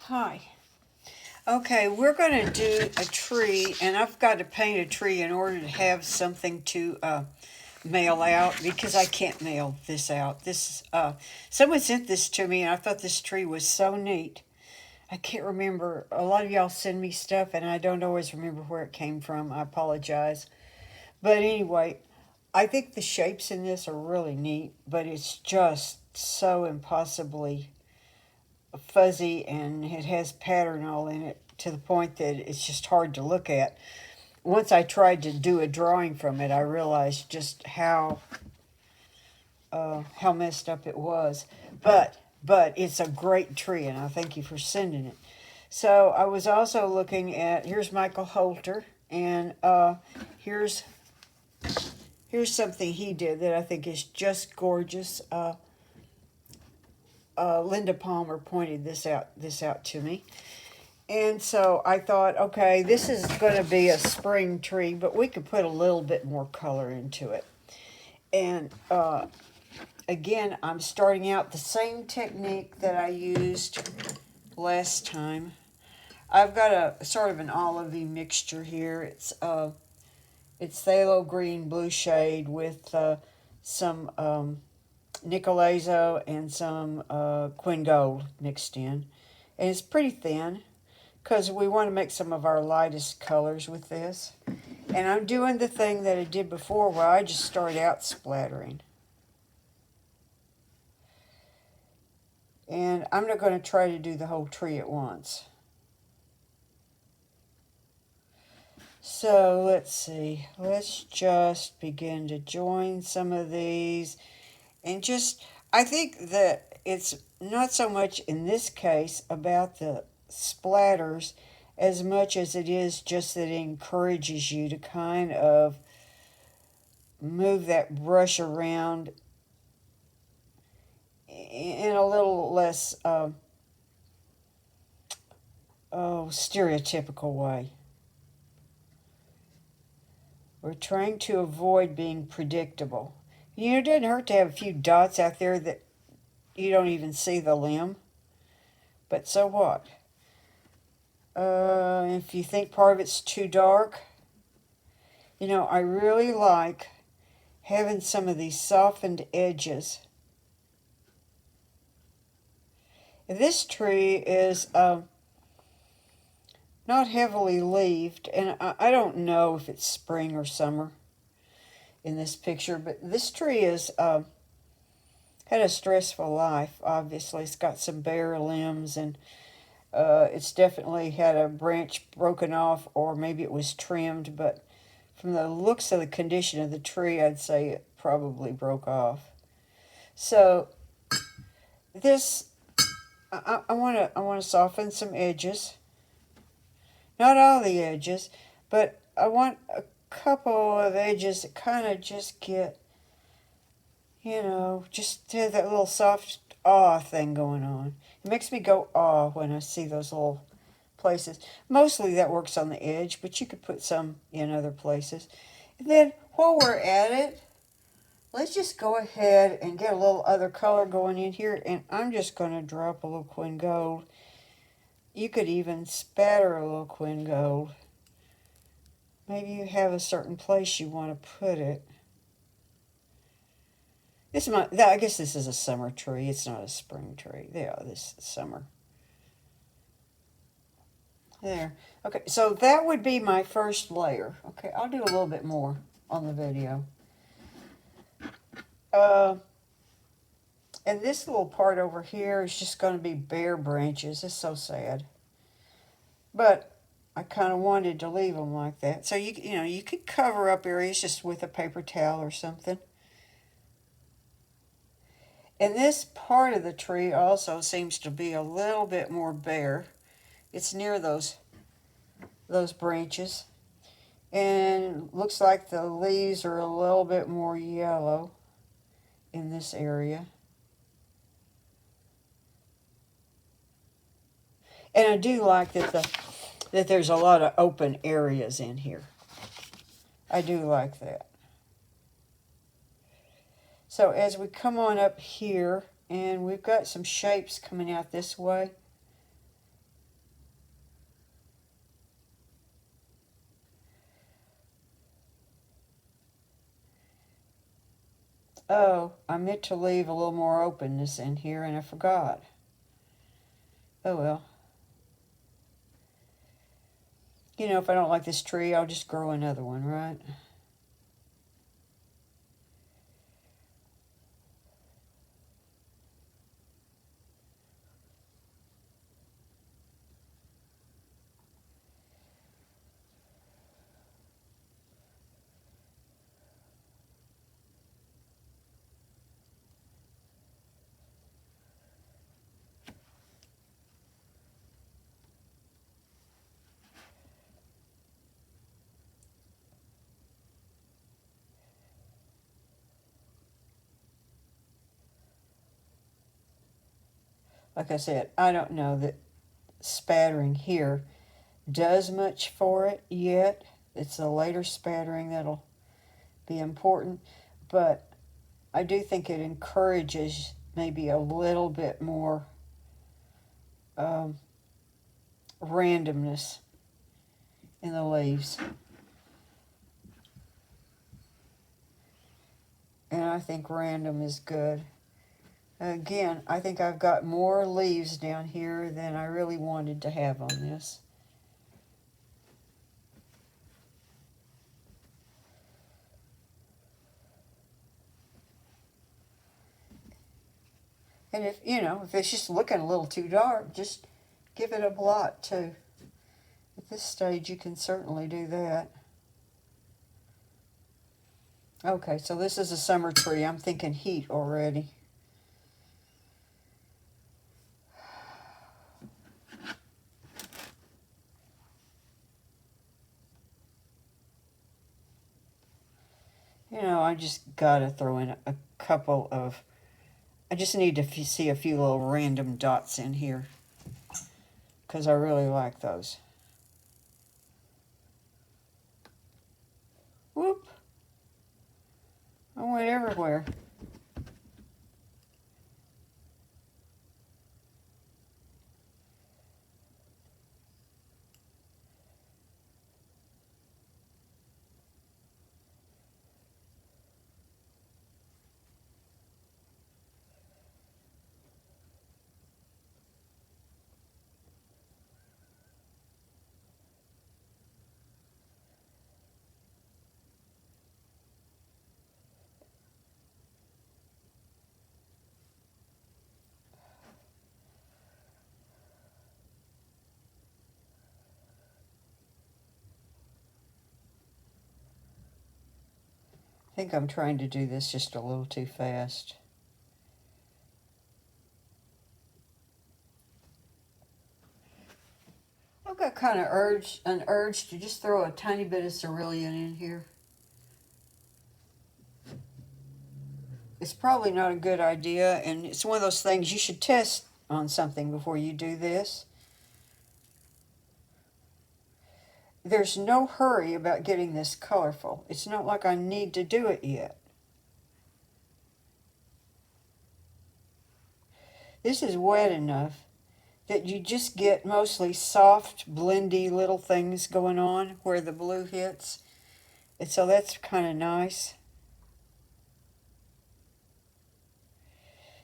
Hi. Okay, we're going to do a tree, and I've got to paint a tree in order to have something to mail out because I can't mail this out. Someone sent this to me, and I thought this tree was so neat. I can't remember. A lot of y'all send me stuff, and I don't always remember where it came from. I apologize. But anyway, I think the shapes in this are really neat, but it's just so impossibly fuzzy and it has pattern all in it to the point that it's just hard to look at. Once I tried to do a drawing from it, I realized just how messed up it was. But it's a great tree, and I thank you for sending it. So I was also looking at here's Michael Holter, and here's here's something he did that I think is just gorgeous. Linda Palmer pointed this out to me. And so I thought, okay, this is going to be a spring tree, but we could put a little bit more color into it. And again, I'm starting out the same technique that I used last time. I've got a sort of an olivey mixture here. It's phthalo green blue shade with some Nicolazo and some Quin Gold mixed in. And it's pretty thin because we want to make some of our lightest colors with this. And I'm doing the thing that I did before where I just start out splattering. And I'm not going to try to do the whole tree at once. So let's see. Let's just begin to join some of these. And just, I think that it's not so much in this case about the splatters as much as it is just that it encourages you to kind of move that brush around in a little less stereotypical way. We're trying to avoid being predictable. You know, it doesn't hurt to have a few dots out there that you don't even see the limb, but so what? If you think part of it's too dark, you know, I really like having some of these softened edges. This tree is not heavily leaved, and I don't know if it's spring or summer in this picture, but this tree has had a stressful life, obviously. It's got some bare limbs, and it's definitely had a branch broken off, or maybe it was trimmed, but from the looks of the condition of the tree, I'd say it probably broke off. So this, I want to soften some edges. Not all the edges, but I want a couple of edges that kind of just get, you know, just have that little soft awe thing going on. It makes me go awe when I see those little places. Mostly that works on the edge, but you could put some in other places. And then while we're at it, let's just go ahead and get a little other color going in here. And I'm just going to drop a little Quin Gold. You could even spatter a little Quin Gold. Maybe you have a certain place you want to put it. I guess this is a summer tree. It's not a spring tree. Yeah, this is summer. There. Okay, so that would be my first layer. Okay, I'll do a little bit more on the video. Uh, and this little part over here is just going to be bare branches. It's so sad. But I kind of wanted to leave them like that. So you could cover up areas just with a paper towel or something. And this part of the tree also seems to be a little bit more bare. It's near those branches. And looks like the leaves are a little bit more yellow in this area. And I do like that there's a lot of open areas in here. I do like that. So as we come on up here, and we've got some shapes coming out this way, Oh, I meant to leave a little more openness in here and I forgot. Oh well. You know, if I don't like this tree, I'll just grow another one, right? Like I said, I don't know that spattering here does much for it yet. It's the later spattering that'll be important, but I do think it encourages maybe a little bit more um, randomness in the leaves. And I think random is good. Again, I think I've got more leaves down here than I really wanted to have on this. And if, you know, if it's just looking a little too dark, just give it a blot too. At this stage, you can certainly do that. Okay, so this is a summer tree. I'm thinking heat already. You know, I just gotta throw in a couple of, I just need to see a few little random dots in here because I really like those. Whoop. I went everywhere. I think I'm trying to do this just a little too fast. I've got kind of an urge to just throw a tiny bit of cerulean in here. It's probably not a good idea, and it's one of those things you should test on something before you do this. There's no hurry about getting this colorful. It's not like I need to do it yet. This is wet enough that you just get mostly soft, blendy little things going on where the blue hits. And so that's kind of nice.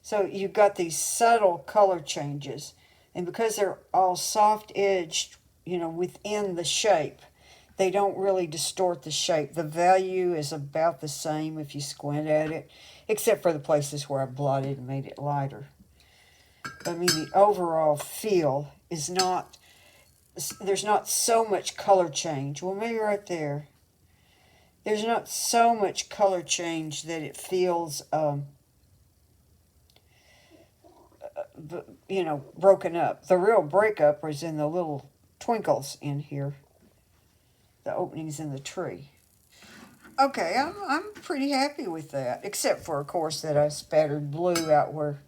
So you've got these subtle color changes. And because they're all soft edged, you know, within the shape, they don't really distort the shape. The value is about the same if you squint at it, except for the places where I blotted and made it lighter. I mean, the overall feel is not, there's not so much color change. Well, maybe right there. There's not so much color change that it feels, you know, broken up. The real breakup is in the little twinkles in here, the openings in the tree. Okay, I'm pretty happy with that, except for, of course, that I spattered blue out where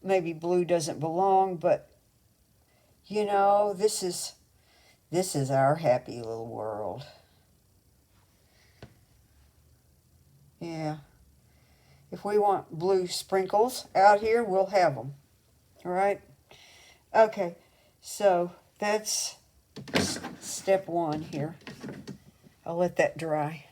maybe blue doesn't belong, but, you know, this is our happy little world. Yeah. If we want blue sprinkles out here, we'll have them. All right? Okay, so that's step one here. I'll let that dry.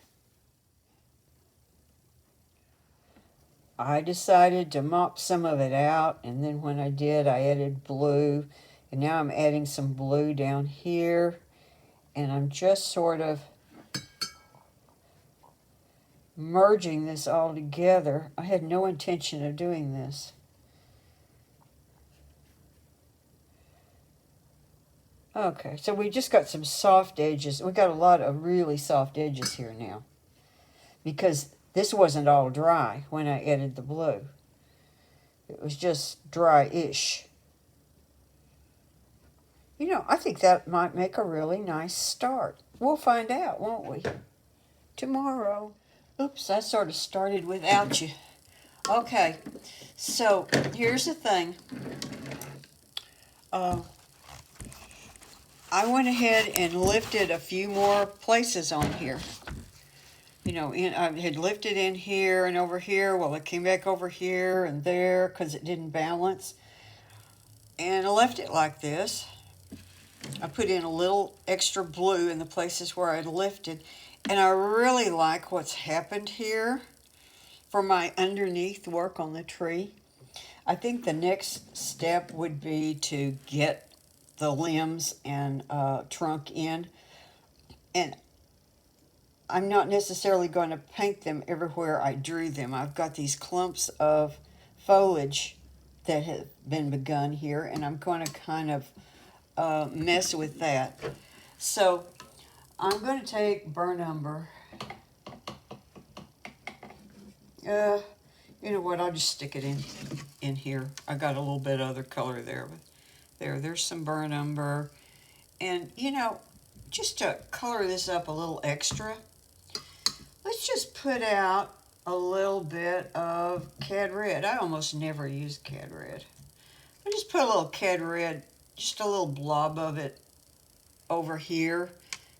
I decided to mop some of it out, and then when I did, I added blue, and now I'm adding some blue down here, and I'm just sort of merging this all together. I had no intention of doing this. Okay, so we just got some soft edges. We got a lot of really soft edges here now, because this wasn't all dry when I added the blue. It was just dry-ish. You know, I think that might make a really nice start. We'll find out, won't we? Tomorrow. Oops, I sort of started without you. Okay, so here's the thing. I went ahead and lifted a few more places on here. You know, I had lifted in here and over here. Well, it came back over here and there because it didn't balance. And I left it like this. I put in a little extra blue in the places where I'd lifted. And I really like what's happened here for my underneath work on the tree. I think the next step would be to get the limbs and trunk in. And I'm not necessarily going to paint them everywhere I drew them. I've got these clumps of foliage that have been begun here, and I'm going to kind of mess with that. So I'm going to take burnt umber. You know what, I'll just stick it in here. I got a little bit of other color there, but there's some burnt umber. And, you know, just to color this up a little extra, let's just put out a little bit of cad red. I almost never use cad red. I just put a little cad red, just a little blob of it over here.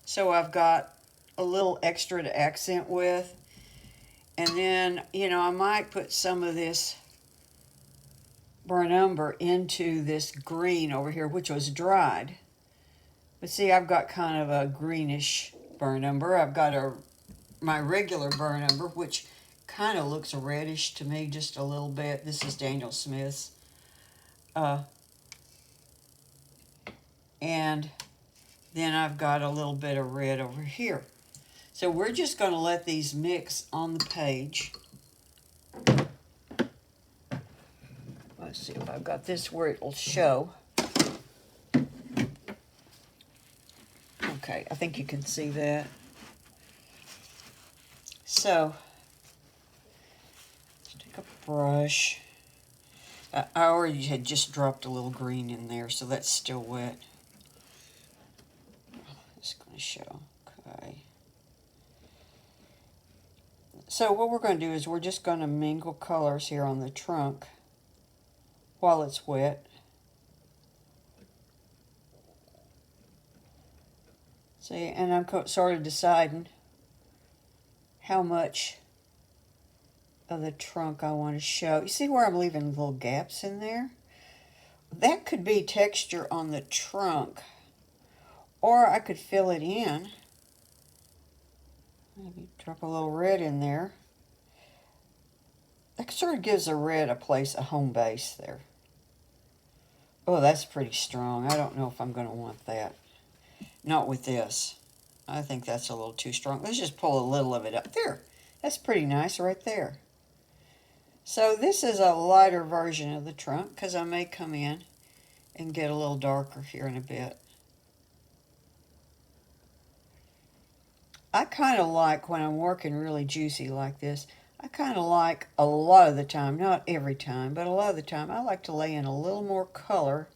So I've got a little extra to accent with. And then, you know, I might put some of this burnt umber into this green over here, which was dried. But see, I've got kind of a greenish burnt umber. I've got my regular burnt umber, which kind of looks reddish to me just a little bit. This is Daniel Smith's. And then I've got a little bit of red over here. So we're just going to let these mix on the page. Let's see if I've got this where it will show. Okay, I think you can see that. So, let's take a brush. I already had just dropped a little green in there, so that's still wet. It's going to show. Okay. So what we're going to do is we're just going to mingle colors here on the trunk while it's wet. See, and I'm sort of deciding how much of the trunk I want to show. You see where I'm leaving little gaps in there? That could be texture on the trunk, or I could fill it in. Maybe drop a little red in there. That sort of gives the red a home base there. Oh, that's pretty strong. I don't know if I'm going to want that. Not with this. I think that's a little too strong. Let's just pull a little of it up. There. That's pretty nice right there. So this is a lighter version of the trunk because I may come in and get a little darker here in a bit. I kind of like when I'm working really juicy like this, I kind of like a lot of the time, not every time, but a lot of the time, I like to lay in a little more color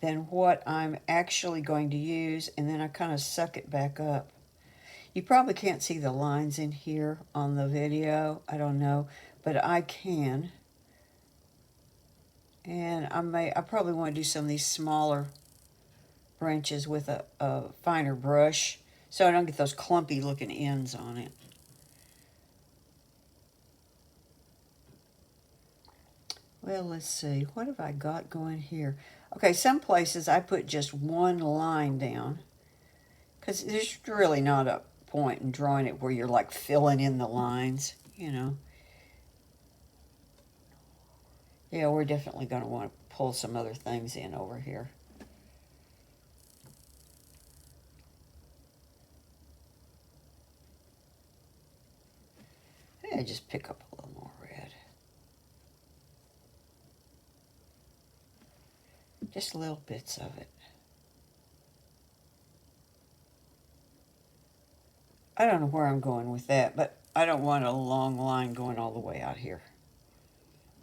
than what I'm actually going to use, and then I kind of suck it back up. You probably can't see the lines in here on the video, I don't know, but I can. And I probably want to do some of these smaller branches with a finer brush, so I don't get those clumpy looking ends on it. Well, let's see. What have I got going here? Okay, some places I put just one line down because there's really not a point in drawing it where you're like filling in the lines, you know. Yeah, we're definitely going to want to pull some other things in over here. Yeah, just pick up a little more red. Just little bits of it. I don't know where I'm going with that, but I don't want a long line going all the way out here.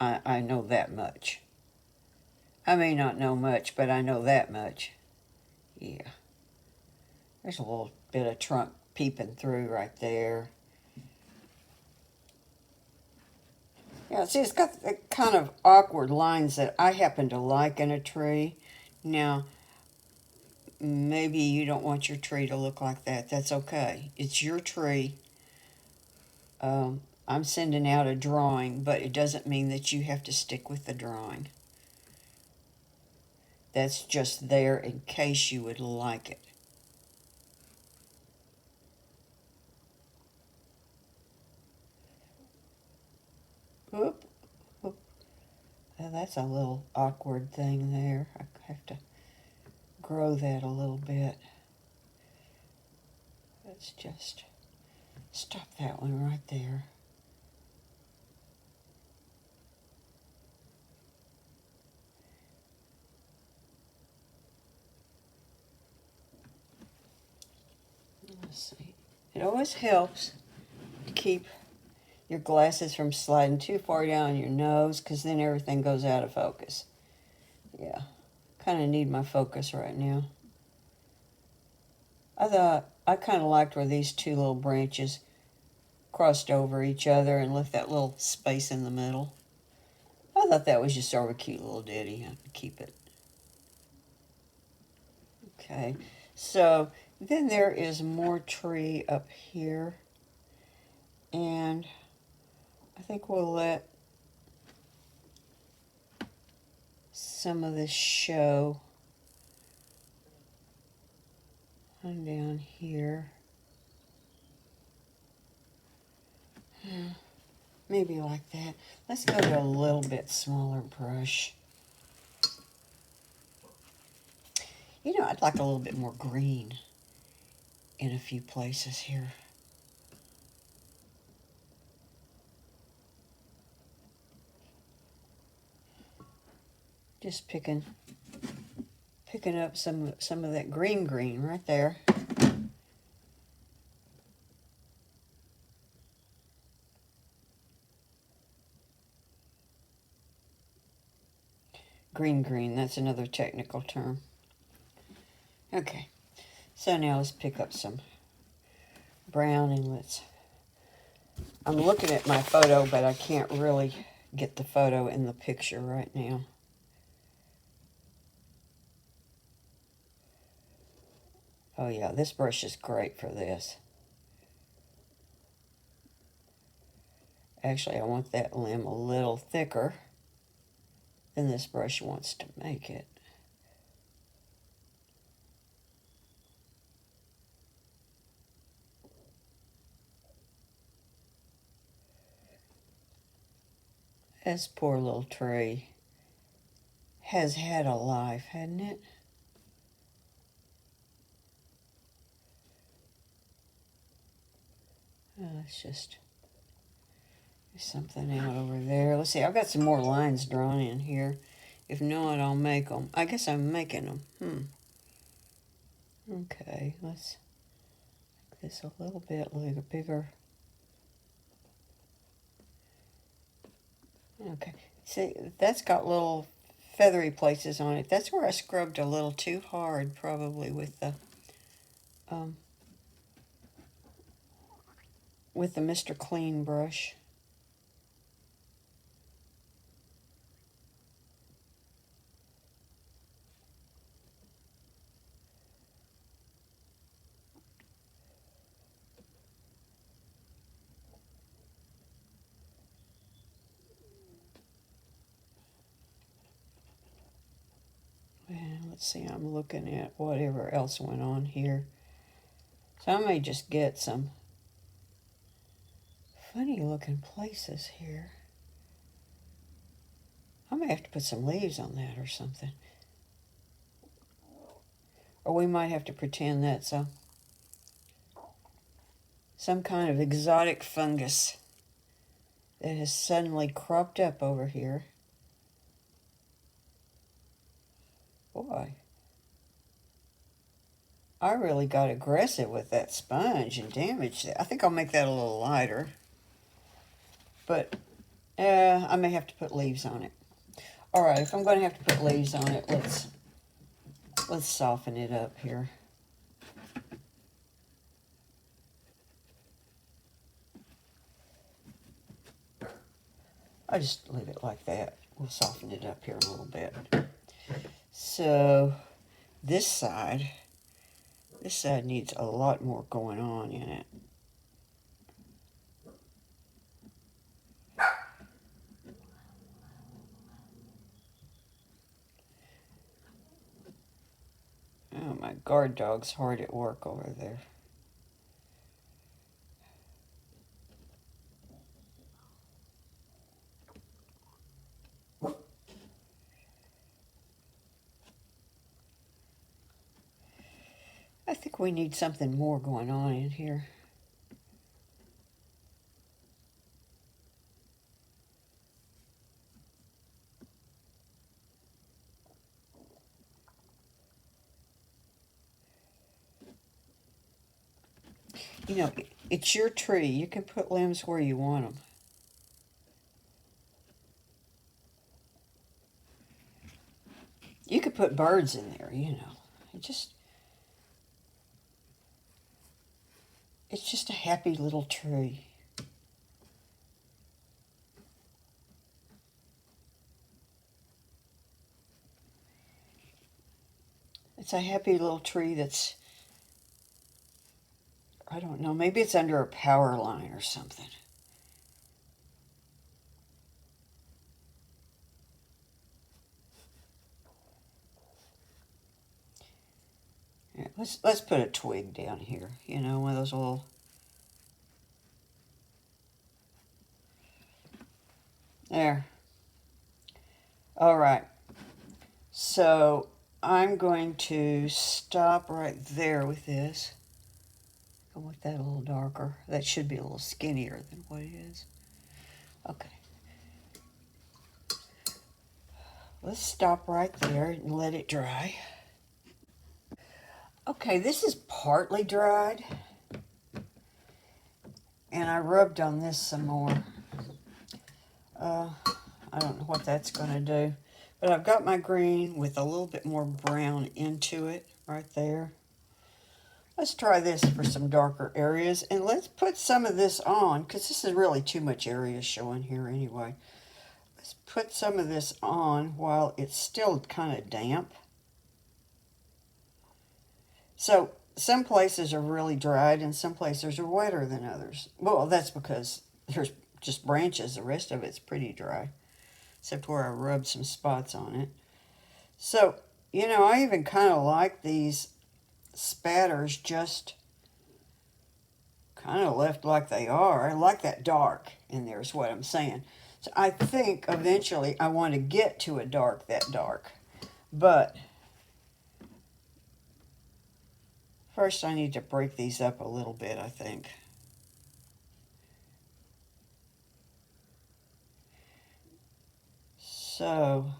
I know that much. I may not know much, but I know that much. Yeah. There's a little bit of trunk peeping through right there. Yeah, see, it's got the kind of awkward lines that I happen to like in a tree. Now, maybe you don't want your tree to look like that. That's okay. It's your tree. I'm sending out a drawing, but it doesn't mean that you have to stick with the drawing. That's just there in case you would like it. Oop, oop. Now that's a little awkward thing there. I have to grow that a little bit. Let's just stop that one right there. Let's see. It always helps to keep your glasses from sliding too far down your nose, because then everything goes out of focus. Yeah, kind of need my focus right now. I kind of liked where these two little branches crossed over each other and left that little space in the middle. I thought that was just sort of a cute little ditty. I could keep it. Okay, so then there is more tree up here, and I think we'll let some of this show on down here. Maybe like that. Let's go to a little bit smaller brush. You know, I'd like a little bit more green in a few places here. Just picking up some of that green right there. Green, that's another technical term. Okay, so now let's pick up some brown and I'm looking at my photo, but I can't really get the photo in the picture right now. Oh yeah, this brush is great for this. Actually, I want that limb a little thicker than this brush wants to make it. This poor little tree has had a life, hasn't it? Let's just do something out over there. Let's see, I've got some more lines drawn in here. If not, I'll make them. I guess I'm making them. Okay, let's make this a little bit bigger. Okay, see, that's got little feathery places on it. That's where I scrubbed a little too hard, probably with the Mr. Clean brush. And let's see, I'm looking at whatever else went on here. So I may just get some funny looking places here. I may have to put some leaves on that or something. Or we might have to pretend that's some kind of exotic fungus that has suddenly cropped up over here. Boy, I really got aggressive with that sponge and damaged it. I think I'll make that a little lighter. But I may have to put leaves on it. All right, if I'm going to have to put leaves on it, let's soften it up here. I'll just leave it like that. We'll soften it up here a little bit. So this side needs a lot more going on in it. Oh, my guard dog's hard at work over there. I think we need something more going on in here. You know, it's your tree. You can put limbs where you want them. You could put birds in there, you know. It's just a happy little tree. It's a happy little tree that's, I don't know, maybe it's under a power line or something. Yeah, let's put a twig down here, you know, one of those little. There. All right. So I'm going to stop right there with this. I want that a little darker. That should be a little skinnier than what it is. Okay. Let's stop right there and let it dry. Okay, this is partly dried. And I rubbed on this some more. I don't know what that's going to do. But I've got my green with a little bit more brown into it right there. Let's try this for some darker areas. And let's put some of this on, because this is really too much area showing here anyway. Let's put some of this on while it's still kind of damp. So some places are really dried and some places are wetter than others. Well, that's because there's just branches. The rest of it's pretty dry, except where I rubbed some spots on it. So, you know, I even kind of like these spatters just kind of left like they are. I like that dark in there is what I'm saying. So I think eventually I want to get to a dark that dark. But first I need to break these up a little bit, I think. So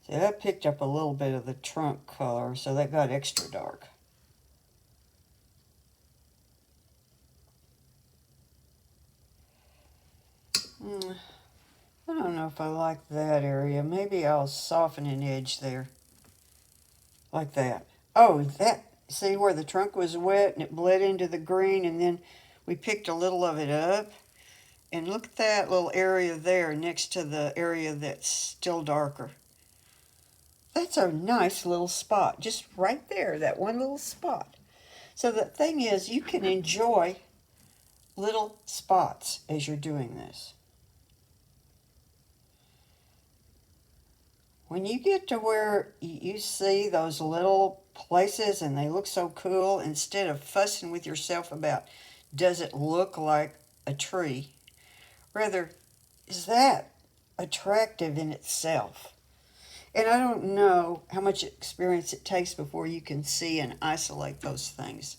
that picked up a little bit of the trunk color, so that got extra dark. I don't know if I like that area. Maybe I'll soften an edge there. Like that. Oh, see where the trunk was wet and it bled into the green, and then we picked a little of it up. And look at that little area there next to the area that's still darker. That's a nice little spot, just right there, that one little spot. So the thing is, you can enjoy little spots as you're doing this. When you get to where you see those little places and they look so cool, instead of fussing with yourself about, does it look like a tree? Rather, is that attractive in itself. And I don't know how much experience it takes before you can see and isolate those things.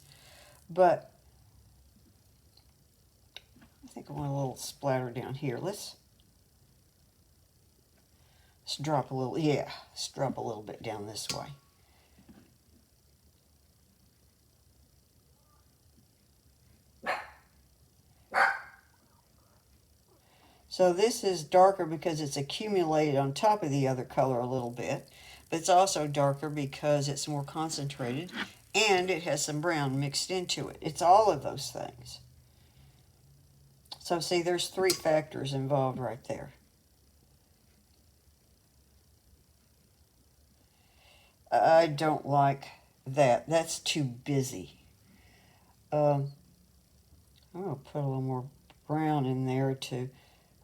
But I think I want a little splatter down here. Let's drop a little, yeah, let's drop a little bit down this way. So this is darker because it's accumulated on top of the other color a little bit, but it's also darker because it's more concentrated and it has some brown mixed into it. It's all of those things. So see, there's 3 factors involved right there. I don't like that. That's too busy. I'm going to put a little more brown in there to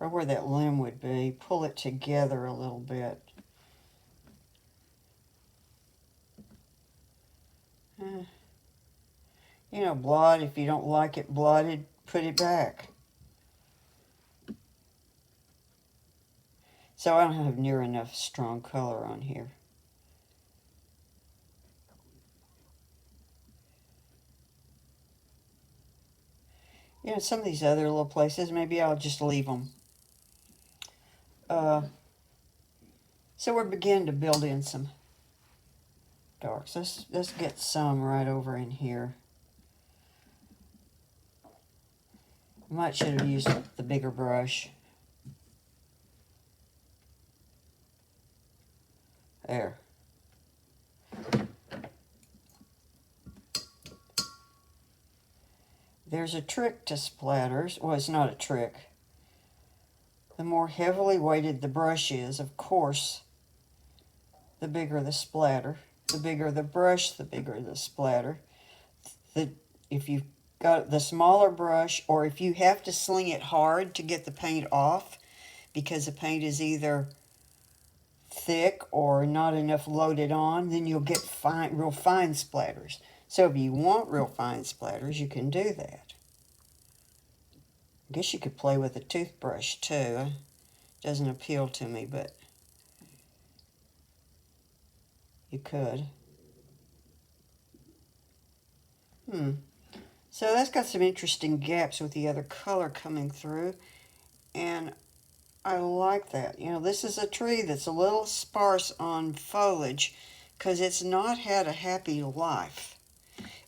right where that limb would be. Pull it together a little bit. You know, blot, if you don't like it blotted, put it back. So I don't have near enough strong color on here. You know, some of these other little places, maybe I'll just leave them. So we're beginning to build in some darks. Let's get some right over in here. I might should have used the bigger brush. There. There's a trick to splatters. Well, it's not a trick. The more heavily weighted the brush is, of course, the bigger the splatter. The bigger the brush, the bigger the splatter. If you've got the smaller brush, or if you have to sling it hard to get the paint off, because the paint is either thick or not enough loaded on, then you'll get real fine splatters. So if you want real fine splatters, you can do that. I guess you could play with a toothbrush too. It doesn't appeal to me, but you could. So that's got some interesting gaps with the other color coming through, and I like that. You know, this is a tree that's a little sparse on foliage because it's not had a happy life.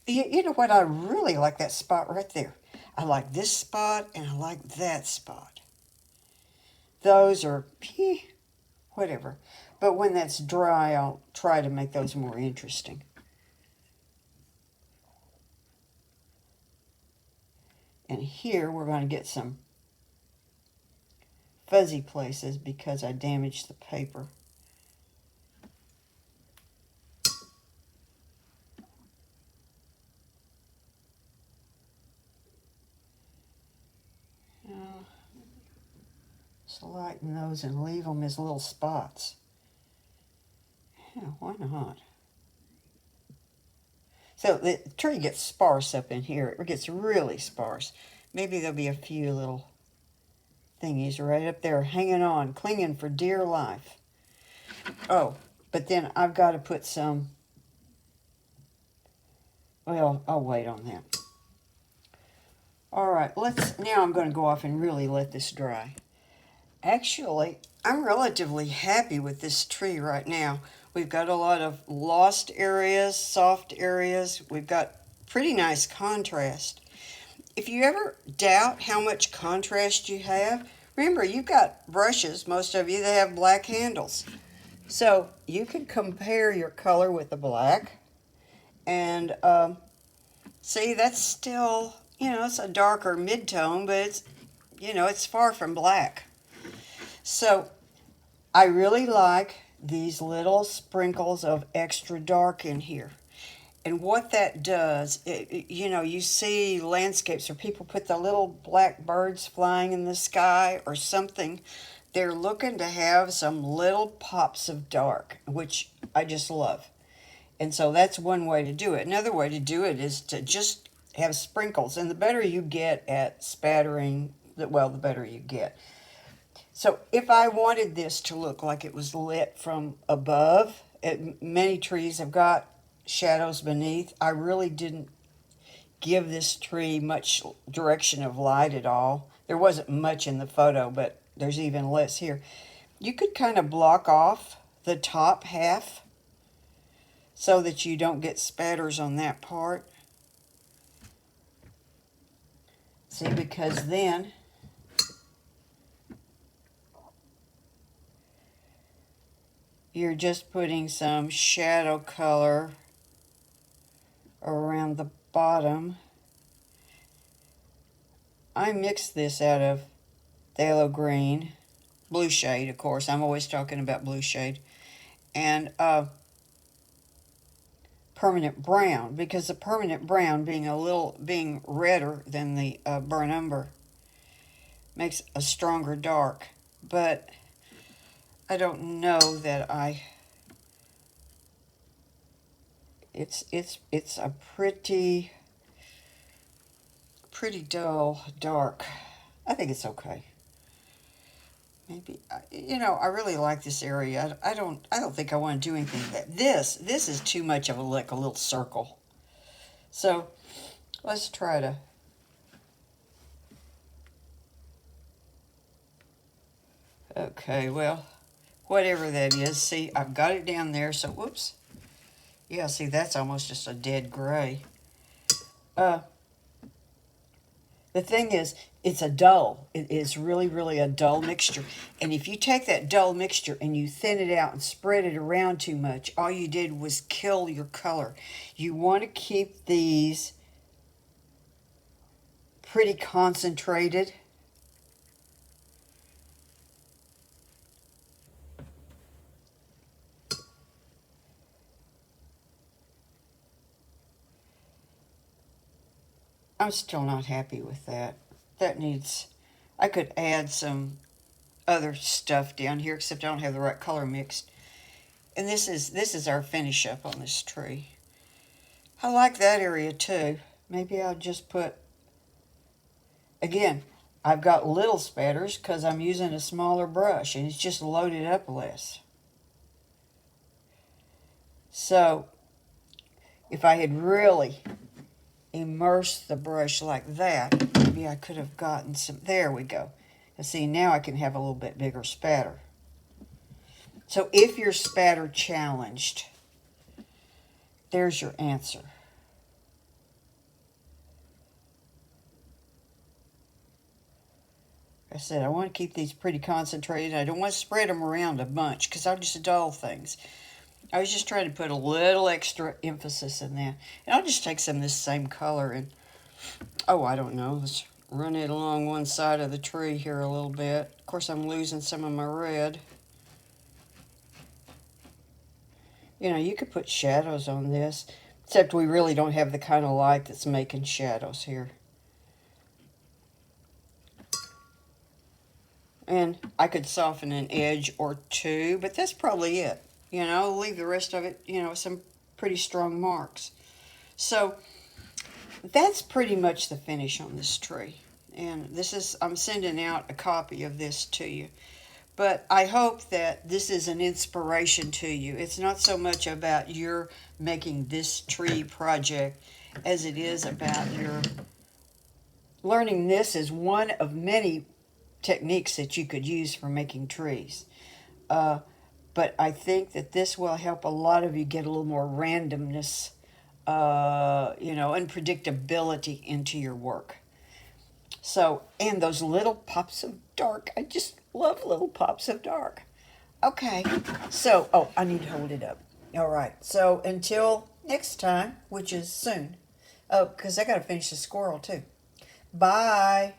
You know what? I really like that spot right there. I like this spot and I like that spot. Those are, whatever. But when that's dry, I'll try to make those more interesting. And here we're going to get some fuzzy places because I damaged the paper. Just lighten those and leave them as little spots. Yeah, why not? So the tree gets sparse up in here. It gets really sparse. Maybe there'll be a few little thingies right up there hanging on, clinging for dear life. Oh, but then I've got to put some, well, I'll wait on that. All right, now I'm going to go off and really let this dry. Actually, I'm relatively happy with this tree right now. We've got a lot of lost areas, soft areas. We've got pretty nice contrast. If you ever doubt how much contrast you have, remember you've got brushes, most of you, that have black handles. So you can compare your color with the black and see, that's still, it's a darker mid-tone, but it's, it's far from black. So I really like these little sprinkles of extra dark in here. And what that does, you see landscapes where people put the little black birds flying in the sky or something. They're looking to have some little pops of dark, which I just love. And so that's one way to do it. Another way to do it is to just have sprinkles. And the better you get at spattering, the better you get. So if I wanted this to look like it was lit from above, many trees have got shadows beneath. I really didn't give this tree much direction of light at all. There wasn't much in the photo, but there's even less here. You could kind of block off the top half so that you don't get spatters on that part. See, because then you're just putting some shadow color around the bottom. I mixed this out of phthalo green, blue shade, of course. I'm always talking about blue shade, and permanent brown, because the permanent brown being redder than the burnt umber makes a stronger dark. But I don't know that it's a pretty dull dark. I think it's okay. Maybe, I really like this area. I don't think I want to do anything with that. This is too much of a little circle. So let's try to. Okay, well, whatever that is. See, I've got it down there. So whoops. Yeah, see, that's almost just a dead gray. The thing is, it's a dull. It is really, really a dull mixture. And if you take that dull mixture and you thin it out and spread it around too much, all you did was kill your color. You want to keep these pretty concentrated. I'm still not happy with that. I could add some other stuff down here, except I don't have the right color mixed. And this is our finish up on this tree. I like that area too. Maybe I'll just put, again, I've got little spatters because I'm using a smaller brush and it's just loaded up less. So if I had really immersed the brush like that, maybe I could have gotten some, there we go. And see, now I can have a little bit bigger spatter. So if you're spatter challenged, there's your answer. I said I want to keep these pretty concentrated. I don't want to spread them around a bunch because I'll just dull things. I was just trying to put a little extra emphasis in that. And I'll just take some of this same color and, oh, I don't know, let's run it along one side of the tree here a little bit. Of course, I'm losing some of my red. You could put shadows on this, except we really don't have the kind of light that's making shadows here. And I could soften an edge or two, but that's probably it. Leave the rest of it, some pretty strong marks. So that's pretty much the finish on this tree. And I'm sending out a copy of this to you. But I hope that this is an inspiration to you. It's not so much about your making this tree project as it is about your learning this as one of many techniques that you could use for making trees. But I think that this will help a lot of you get a little more randomness, and predictability into your work. So, and those little pops of dark. I just love little pops of dark. Okay, so, I need to hold it up. All right, so until next time, which is soon. Oh, because I got to finish the squirrel too. Bye.